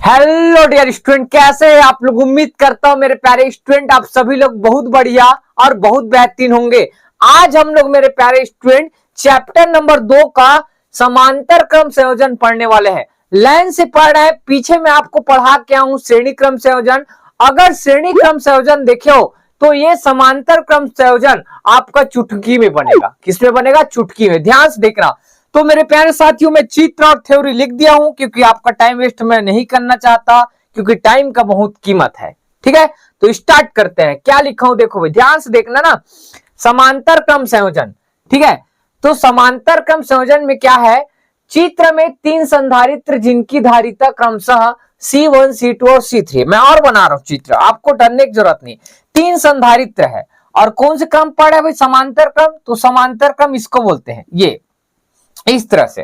Hello dear student, कैसे हैं आप लोग। उम्मीद करता हूं मेरे प्यारे स्टूडेंट आप सभी लोग बहुत बढ़िया और बहुत बेहतरीन होंगे। आज हम लोग मेरे प्यारे स्टूडेंट चैप्टर नंबर 2 का समांतर क्रम संयोजन पढ़ने वाले हैं। लाइन से पढ़ रहे हैं, पीछे मैं आपको पढ़ा के आऊं श्रेणी क्रम संयोजन। अगर श्रेणी क्रम संयोजन देखे हो तो ये समांतर क्रम संयोजन आपका चुटकी में बनेगा। किसमें बनेगा? चुटकी में। ध्यान से देखना। तो मेरे प्यारे साथियों, मैं चित्र और थ्योरी लिख दिया हूं क्योंकि आपका टाइम वेस्ट मैं नहीं करना चाहता, क्योंकि टाइम का बहुत कीमत है। ठीक है, तो स्टार्ट करते हैं। क्या लिखा हूं देखो भाई, ध्यान से देखना ना। समांतर क्रम संयोजन। ठीक है, तो समांतर क्रम संयोजन में क्या है? चित्र में 3 संधारित्र जिनकी धारिता क्रमशः C1, C2 और C3। मैं और बना रहा हूं चित्र, आपको डरने की जरूरत नहीं। 3 संधारित्र है और कौन से क्रम पढ़ है भाई? समांतर क्रम। तो समांतर क्रम इसको बोलते हैं, ये इस तरह से।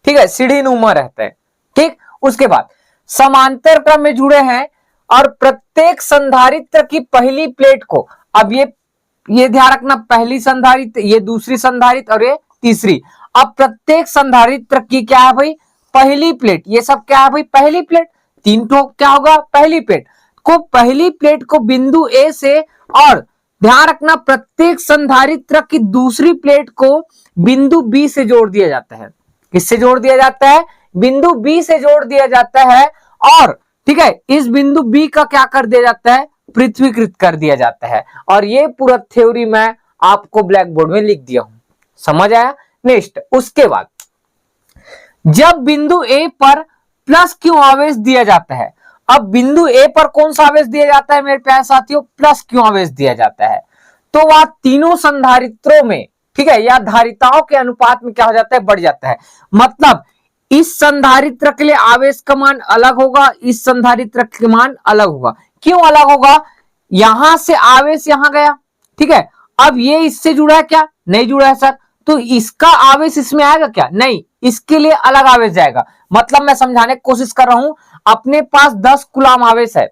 ठीक है, सीढ़ी नुमा रहता है। ठीक, उसके बाद समांतर क्रम में जुड़े हैं और प्रत्येक संधारित्र की पहली प्लेट को, अब ये ध्यान रखना, पहली संधारित्र, ये दूसरी संधारित्र और ये तीसरी। अब प्रत्येक संधारित्र की क्या है भाई? पहली प्लेट। ये सब क्या है भाई? पहली प्लेट। 3 तो क्या होगा? पहली प्लेट को, पहली प्लेट को बिंदु ए से, और ध्यान रखना प्रत्येक संधारित्र की दूसरी प्लेट को बिंदु बी से जोड़ दिया जाता है। किससे जोड़ दिया जाता है? बिंदु बी से जोड़ दिया जाता है। और ठीक है, इस बिंदु बी का क्या कर दिया जाता है? पृथ्वीकृत कर दिया जाता है। और ये पूरा थ्योरी मैं आपको ब्लैक बोर्ड में लिख दिया हूं। समझ आया? नेक्स्ट, उसके बाद जब बिंदु ए पर प्लस क्यू आवेश दिया जाता है। अब बिंदु ए पर कौन सा आवेश दिया जाता है मेरे प्यारे साथियों? प्लस क्यू आवेश दिया जाता है। तो वह तीनों संधारित्रों में, ठीक है, या धारिताओं के अनुपात में क्या हो जाता है? बढ़ जाता है। मतलब इस संधारित्र के लिए आवेश का मान अलग होगा, इस संधारित्र के मान अलग होगा। क्यों अलग होगा? यहां से आवेश यहां गया, ठीक है, अब ये इससे जुड़ा है क्या? नहीं जुड़ा है सर। तो इसका आवेश इसमें आएगा क्या? नहीं, इसके लिए अलग आवेश जाएगा। मतलब मैं समझाने की कोशिश कर रहा हूं, अपने पास 10 कूलाम आवेश है,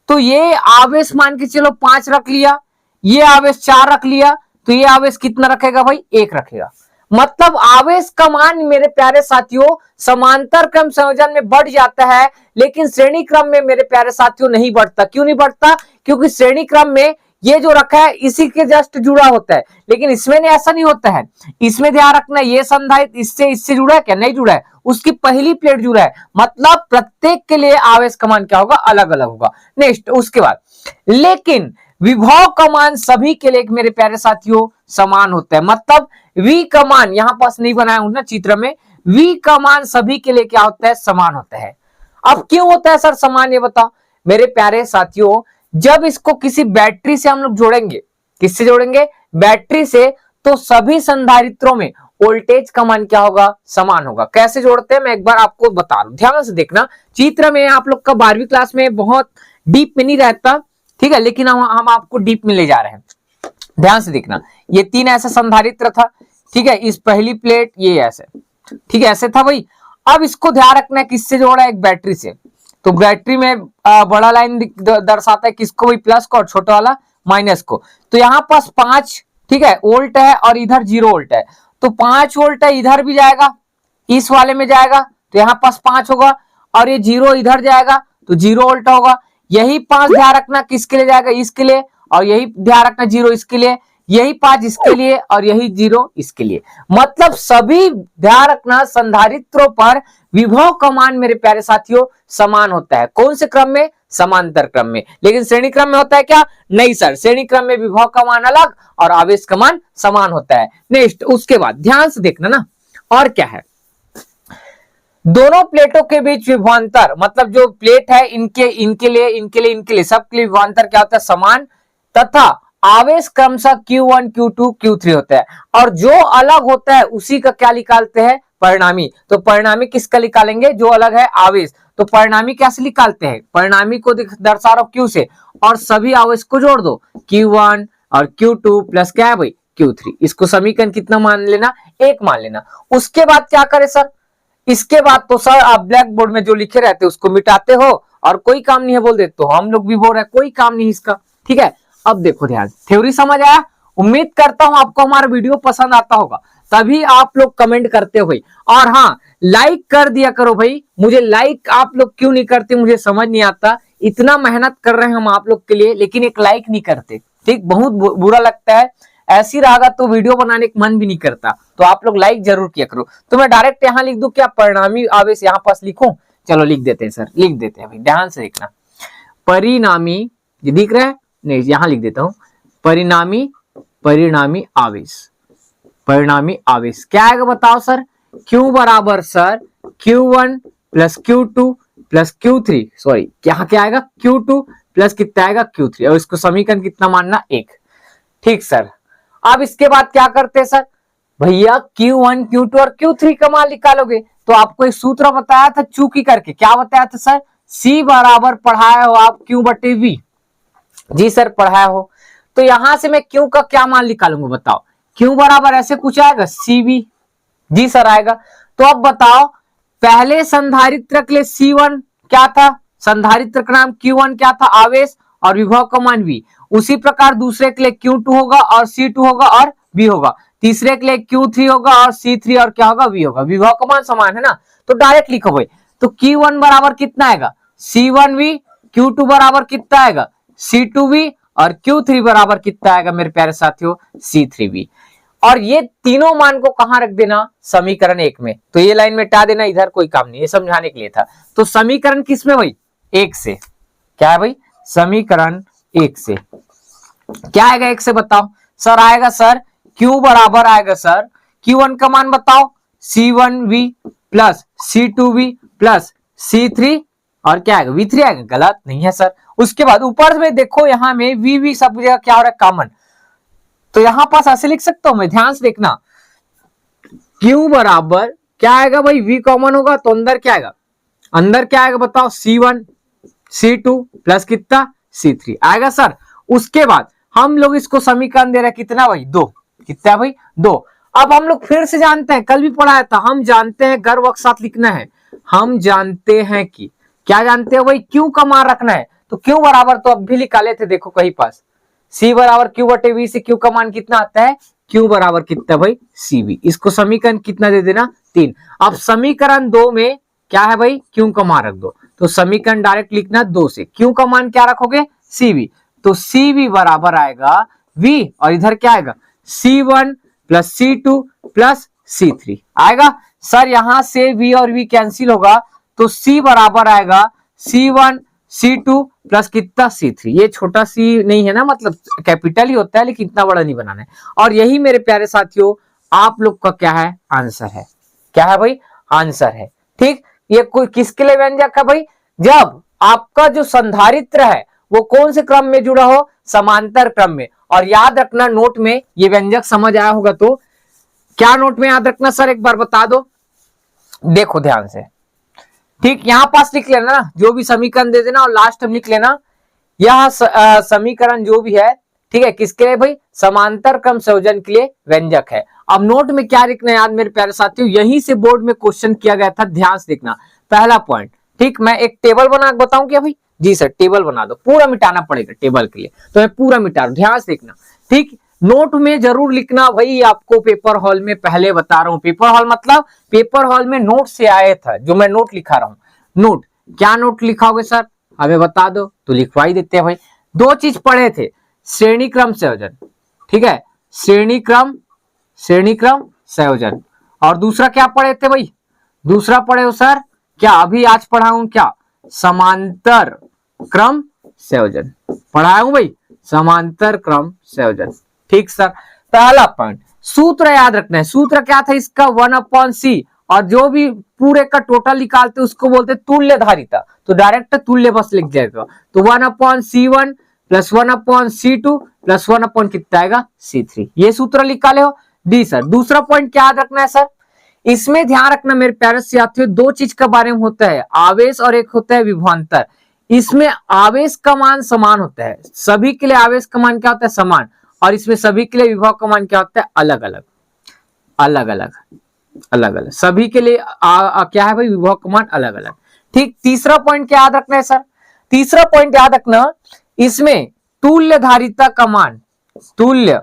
तो ये आवेश मान के चलो 5 रख लिया, ये आवेश 4 रख लिया, तो ये आवेश कितना रखेगा भाई? 1 रखेगा। मतलब आवेश का मान मेरे प्यारे साथियों समांतर क्रम संयोजन में बढ़ जाता है, लेकिन श्रेणी क्रम में मेरे प्यारे साथियों नहीं बढ़ता। क्यों नहीं बढ़ता? क्योंकि श्रेणी क्रम में ये जो रखा है इसी के जस्ट जुड़ा होता है, लेकिन इसमें ऐसा नहीं होता है। इसमें ध्यान रखना, ये संधारित्र इससे जुड़ा है क्या? नहीं जुड़ा है, उसकी पहली प्लेट जुड़ा है। मतलब प्रत्येक के लिए आवेश का मान क्या होगा? अलग अलग होगा। नेक्स्ट, उसके बाद लेकिन विभव का मान सभी के लिए मेरे प्यारे साथियों समान होता है। मतलब V का मान यहां पास नहीं बनाया हूं ना चित्र में, V का मान सभी के लिए क्या होता है? समान होता है। अब क्यों होता है सर समान, ये बताओ मेरे प्यारे साथियों। जब इसको किसी बैटरी से हम लोग जोड़ेंगे, किससे जोड़ेंगे? बैटरी से, तो सभी संधारित्रों में वोल्टेज का मान क्या होगा? समान होगा। कैसे जोड़ते हैं मैं एक बार आपको बता रहा हूं, ध्यान से देखना। चित्र में आप लोग का 12वीं क्लास में बहुत डीप में नहीं रहता, ठीक है, लेकिन हम आपको डीप में ले जा रहे हैं। ध्यान से देखना, ये 3 ऐसा संधारित्र था, ठीक है, इस पहली प्लेट ये ऐसे, ठीक है, ऐसे था भाई। अब इसको ध्यान रखना है किससे जोड़ा है? एक बैटरी से। तो बैटरी में बड़ा लाइन दर्शाता है किसको भाई? प्लस को, और छोटा वाला माइनस को। तो यहाँ पास 5, ठीक है, वोल्ट है और इधर 0 वोल्ट है, तो 5 वोल्ट है, इधर भी जाएगा, इस वाले में जाएगा, तो यहाँ पास 5 होगा, और ये 0 इधर जाएगा तो 0 वोल्ट होगा। यही 5 ध्यान रखना किसके लिए जाएगा? इसके लिए। और यही ध्यान रखना 0 इसके लिए, यही 5 इसके लिए, और यही 0 इसके लिए। मतलब सभी ध्यान रखना संधारित्रों पर विभव का मान मेरे प्यारे साथियों समान होता है। कौन से क्रम में? समांतर क्रम में। लेकिन श्रेणी क्रम में होता है क्या? नहीं सर, श्रेणी क्रम में विभव का मान अलग और आवेश का मान समान होता है। नेक्स्ट, उसके बाद ध्यान से देखना ना, और क्या है? दोनों प्लेटों के बीच विभवांतर, मतलब जो प्लेट है इनके लिए सबके लिए विभवांतर क्या होता है? समान। तथा आवेश क्रमशः Q1, Q2, Q3 होता है, और जो अलग होता है उसी का क्या निकालते हैं? परिणामी। तो परिणामी किसका निकालेंगे? जो अलग है आवेश। तो परिणामी कैसे निकालते हैं? परिणामी को दर्शा रहा Q से, और सभी आवेश को जोड़ दो, Q1 और Q2 प्लस क्या है भाई? Q3। इसको समीकरण कितना मान लेना? 1 मान लेना। उसके बाद क्या करे सर? इसके बाद तो सर आप ब्लैक बोर्ड में जो लिखे रहते उसको मिटाते हो, और कोई काम नहीं है बोल देते हो। हम लोग भी बोल रहे हैं कोई काम नहीं इसका, ठीक है। अब देखो ध्यान, थ्योरी समझ आया? उम्मीद करता हूं आपको हमारा वीडियो पसंद आता होगा। तभी आप लोग कमेंट करते हो भाई। और हाँ, लाइक कर दिया करो भाई, मुझे लाइक आप लोग क्यों नहीं करते मुझे समझ नहीं आता। इतना मेहनत कर रहे हैं हम आप लोग के लिए, लेकिन एक लाइक नहीं करते। ठीक, बहुत बुरा लगता है। ऐसी रहेगा तो वीडियो बनाने का मन भी नहीं करता। तो आप लोग लाइक जरूर किया करो। तो मैं डायरेक्ट यहाँ लिख दूं क्या, परिणामी आवेश यहाँ पास लिखूं? चलो लिख देते हैं सर, लिख देते हैं भाई, ध्यान से देखना। परिणामी, ये दिख रहा है? नहीं, यहां लिख देता हूं, परिणामी आवेश। परिणामी आवेश क्या आएगा बताओ सर? Q बराबर sir Q1 plus Q2 plus Q3, sorry यहाँ क्या आएगा? Q2 प्लस कितना आएगा? Q3। और इसको समीकरण कितना मानना? 1। ठीक सर, अब इसके बाद क्या करते हैं सर? भैया Q1 Q2 और Q3 का मान निकालोगे। तो आपको एक सूत्र बताया था चूकी करके, क्या बताया था सर? C बराबर पढ़ाया हो आप Q बटे V। जी सर पढ़ाया हो। तो यहां से मैं Q का क्या मान निकालूंगा बताओ? Q बराबर ऐसे कुछ आएगा CV। जी सर आएगा। तो अब बताओ, पहले संधारित्र के लिए C1 क्या था? संधारित्र का नाम Q1 क्या था? आवेश, और विभव का मान V। उसी प्रकार दूसरे के लिए Q2 होगा और C2 होगा और V होगा। तीसरे के लिए Q3 होगा और C3 और क्या होगा? V होगा। विभव का मान समान है ना, तो डायरेक्ट लिखो भाई। तो Q1 बराबर कितना आएगा? C1V। Q2 बराबर कितना आएगा? C2V। और Q3 बराबर कितना आएगा मेरे प्यारे साथियों? C3V। और ये तीनों मान को कहां रख देना? समीकरण 1 में। तो ये लाइन में हटा देना, इधर कोई काम नहीं, ये समझाने के लिए था। तो समीकरण किसमें भाई? 1 से। क्या है भाई? समीकरण 1 से क्या आएगा? 1 से बताओ सर। आएगा सर Q बराबर आएगा सर, Q1 का मान बताओ, C1V plus C2V plus C3 और क्या आएगा? V3 आएगा। गलत नहीं है सर। उसके बाद ऊपर में देखो, यहां में V सब जगह क्या हो रहा है? कॉमन। तो यहां पास ऐसे लिख सकता हूं मैं, ध्यान से देखना। Q बराबर क्या आएगा भाई? V कॉमन होगा तो अंदर क्या आएगा? अंदर क्या आएगा बताओ? C1 C2 प्लस कितना? C3 आएगा सर। उसके बाद हम लोग इसको समीकरण दे रहे हैं कितना भाई? 2। कितना भाई? 2। अब हम लोग फिर से जानते हैं, कल भी पढ़ाया था, हम जानते हैं गर्व के साथ लिखना है। हम जानते हैं कि क्या जानते हो भाई? Q का मान रखना है। तो Q बराबर तो अब भी निकाले थे, देखो कहीं पास। C बराबर Q बटे V से Q का मान कितना आता है? Q बराबर कितना भाई? CV। इसको समीकरण कितना दे देना? 3। अब समीकरण 2 में क्या है भाई? Q का मान रख दो। तो समीकरण डायरेक्ट लिखना 2 से। Q का मान क्या रखोगे? CV। तो CV बराबर आएगा V, और इधर क्या आएगा? C1 plus C2 plus C3 आएगा सर। यहां से V और V कैंसिल होगा, तो C बराबर आएगा C1 C2 प्लस कितना? C3। ये छोटा C नहीं है ना, मतलब कैपिटल ही होता है, लेकिन इतना बड़ा नहीं बनाना है। और यही मेरे प्यारे साथियों आप लोग का क्या है? आंसर है। क्या है भाई? आंसर है। ठीक, ये कोई किसके लिए व्यंजक है भाई? जब आपका जो संधारित्र है वो कौन से क्रम में जुड़ा हो? समांतर क्रम में। और याद रखना, नोट में ये व्यंजक समझ आया होगा तो क्या नोट में याद रखना सर, एक बार बता दो। देखो ध्यान से, ठीक, यहां पास लिख लेना ना, जो भी समीकरण दे देना और लास्ट में लिख लेना यह समीकरण जो भी है, ठीक है, किसके लिए भाई? समांतर क्रम संयोजन के लिए व्यंजक है। अब नोट में क्या लिखना है याद मेरे प्यारे साथियों? यहीं से बोर्ड में क्वेश्चन किया गया था, ध्यान से देखना। पहला पॉइंट, ठीक, मैं एक टेबल बना के बताऊं क्या भाई? जी सर, टेबल बना दो, पूरा मिटाना पड़ेगा टेबल के लिए, तो मैं पूरा मिटा रहा हूं, ध्यान से देखना। ठीक, नोट में जरूर लिखना भाई, आपको पेपर हॉल में पहले बता रहा हूं। पेपर हॉल मतलब पेपर हॉल में नोट से आया था, जो मैं नोट लिखा रहा हूं। नोट, क्या नोट लिखाओगे सर? हमें बता दो तो लिखवा ही देते हैं भाई। 2 चीज पढ़े थे, श्रेणी क्रम संयोजन, ठीक है, श्रेणी क्रम संयोजन। और दूसरा क्या पढ़े थे भाई? दूसरा पढ़े हो सर क्या? अभी आज पढ़ाऊं क्या? समांतर क्रम संयोजन पढ़ाया हूं भाई, समांतर क्रम संयोजन। ठीक सर। पहला पॉइंट, सूत्र याद रखना है। सूत्र क्या था इसका? 1/c। और जो भी पूरे का टोटल निकालते उसको बोलते तुल्य धारिता। तो डायरेक्ट तुल्य बस लिख जाएगा। तो 1/c1 प्लस 1/c2 प्लस 1 कितना आएगा? c3। ये सूत्र निकाले हो। डी सर, दूसरा पॉइंट क्या याद रखना है सर? इसमें ध्यान रखना मेरे प्यारे साथियों, 2 चीज के बारे में होता है, आवेश और एक होता है विभवांतर। इसमें आवेश का मान समान होता है, सभी के लिए आवेश का मान क्या होता है? समान। और इसमें सभी के लिए विभव का मान क्या होता है? अलग अलग, अलग अलग, अलग अलग। सभी के लिए क्या है भाई? विभव का मान अलग अलग। ठीक, तीसरा पॉइंट क्या याद रखना है सर? तीसरा पॉइंट याद रखना, इसमें तुल्य धारिता का मान, तुल्य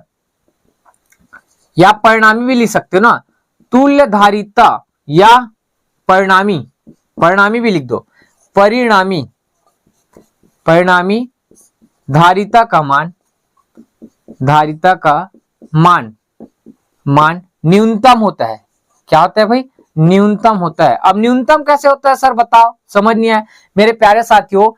या परिणामी भी लिख सकते हो ना, तुल्य धारिता या परिणामी, परिणामी भी लिख दो, परिणामी, परिणामी धारिता का मान, धारिता का मान, मान न्यूनतम होता है। क्या होता है भाई? न्यूनतम होता है। अब न्यूनतम कैसे होता है सर बताओ, समझ नहीं आया मेरे प्यारे साथियों।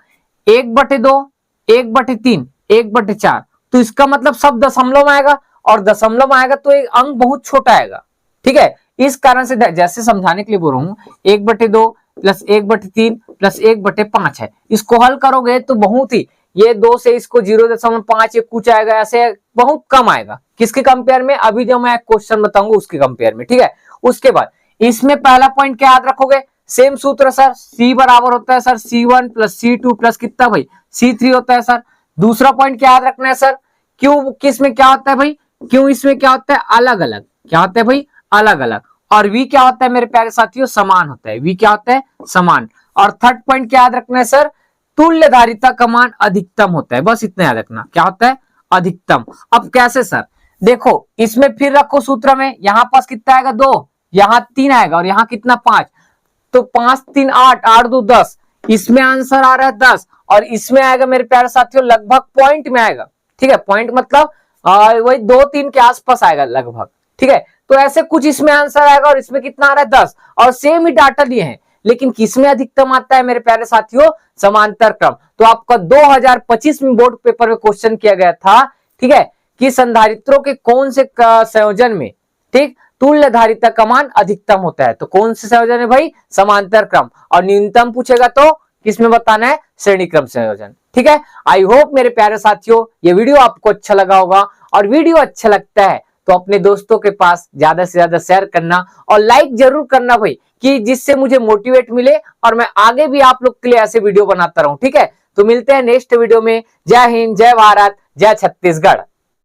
1/2, 1/3, 1/4, तो इसका मतलब सब दशमलव में आएगा, और दशमलव में आएगा तो एक अंक बहुत छोटा आएगा, ठीक है। इस कारण से जैसे समझाने के लिए बोल रहा हूं, 1/2 प्लस 1/3 प्लस 1/5 है। इसको हल करोगे तो बहुत ही, ये 2 से इसको 0.5 ये कुछ आएगा, ऐसे बहुत कम आएगा। किसके कंपेयर में? अभी जो मैं क्वेश्चन बताऊंगा उसके कंपेयर में, ठीक है। उसके बाद इसमें पहला पॉइंट क्या याद रखोगे? सेम सूत्र सर, C बराबर होता है sir C1 plus C2 plus कितना भाई C3 होता है सर। दूसरा पॉइंट क्या याद रखना है सर? क्यों किस में क्या होता है भाई? क्यों इसमें क्या होता है? अलग अलग। क्या होता है भाई? अलग अलग। और V क्या होता है मेरे प्यारे साथियों? समान होता है। V क्या होता है? समान। और थर्ड पॉइंट क्या याद रखना है सर? तुल्य धारिता का मान अधिकतम होता है। बस इतना याद रखना। क्या होता है? अधिकतम। अब कैसे सर? देखो इसमें फिर रखो सूत्र में, यहां पास कितना आएगा? 2, यहां 3 आएगा, और यहां कितना? 5, तो 5 3 8, 8 2 10, इसमें आंसर आ रहा है 10, और इसमें आएगा मेरे प्यारे साथियों लगभग पॉइंट में आएगा, ठीक है। पॉइंट मतलब वही 2-3 के आसपास आएगा लगभग, ठीक है। तो ऐसे कुछ इसमें आंसर आएगा, और इसमें कितना आ रहा है? 10, और सेम ही डाटा लिए हैं, लेकिन किसमें अधिकतम आता है मेरे प्यारे साथियों? समांतर क्रम। तो आपका 2025 में बोर्ड पेपर में क्वेश्चन किया गया था, ठीक है, कि संधारित्रों के कौन से संयोजन में, ठीक, तुल्य धारिता का मान अधिकतम होता है। तो कौन से संयोजन है भाई? समांतर क्रम। और न्यूनतम पूछेगा तो किसमें बताना है? श्रेणी क्रम संयोजन, ठीक है। आई होप मेरे प्यारे साथियों ये वीडियो आपको अच्छा लगा होगा, और वीडियो अच्छा लगता है तो अपने दोस्तों के पास ज्यादा से ज्यादा शेयर करना, और लाइक जरूर करना भाई, कि जिससे मुझे मोटिवेट मिले और मैं आगे भी आप लोग के लिए ऐसे वीडियो बनाता रहूं, ठीक है। तो मिलते हैं नेक्स्ट वीडियो में। जय हिंद, जय भारत, जय छत्तीसगढ़।